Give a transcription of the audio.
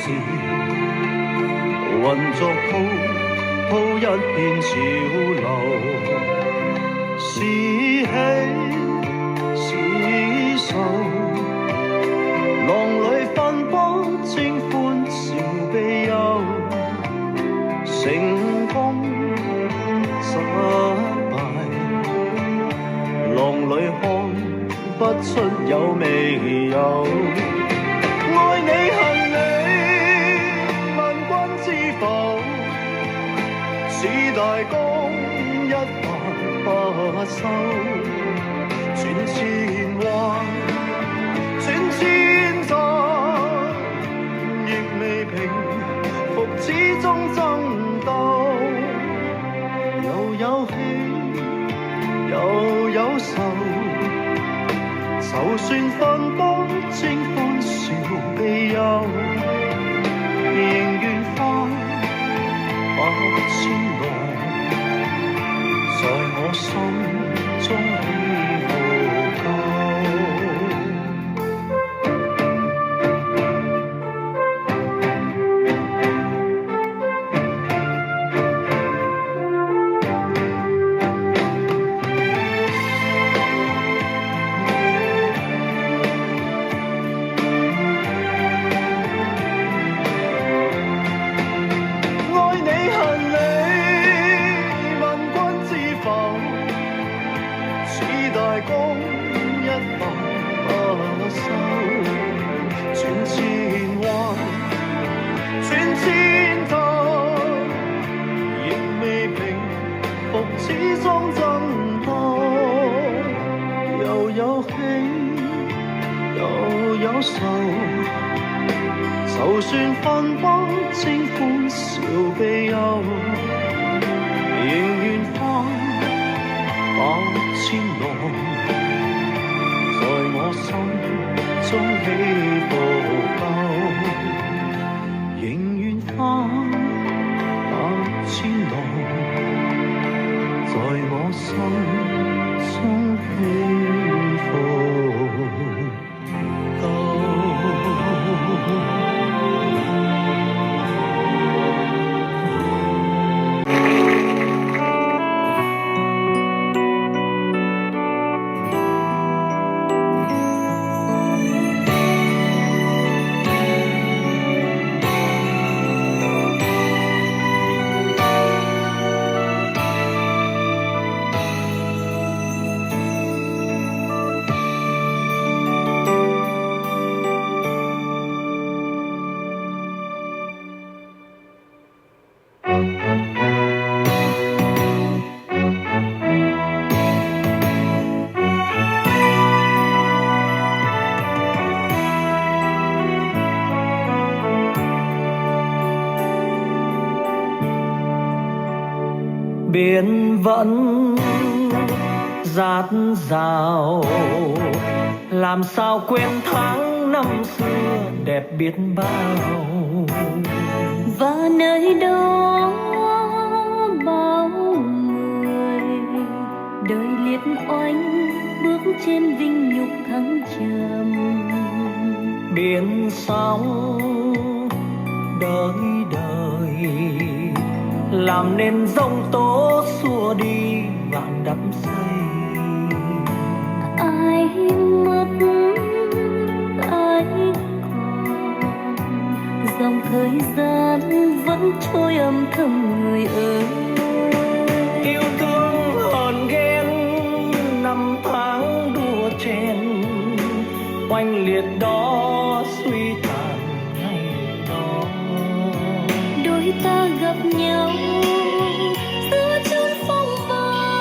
時，混作滔滔一片潮流，是喜是愁，浪裏奔波，清歡笑悲憂，成功失敗，浪裏看不出有未有。愛你恨你，問君知否？似大江一發不收，轉千彎，轉千載，亦未平復始終爭鬥，又有喜又有愁，就算分不清歡笑悲憂，仍願化百千浪，在我心中起伏夠。就算分不清歡笑悲憂，仍願翻百千浪，在我心中起伏夠，仍願翻百千浪，在我心中起伏。biển vẫn dạt dào, làm sao quên tháng năm xưa đẹp biết bao. Và nơi đó bao người đời liệt oanh bước trên vinh nhục thăng trầm. Biển sóng đời đời làm nên giông tố xua đi vạn đắm say. Ai mất ai còn, dòng thời gian vẫn trôi âm thầm người ơi. Yêu thương hờn ghen năm tháng đua chen, oanh liệt đó suy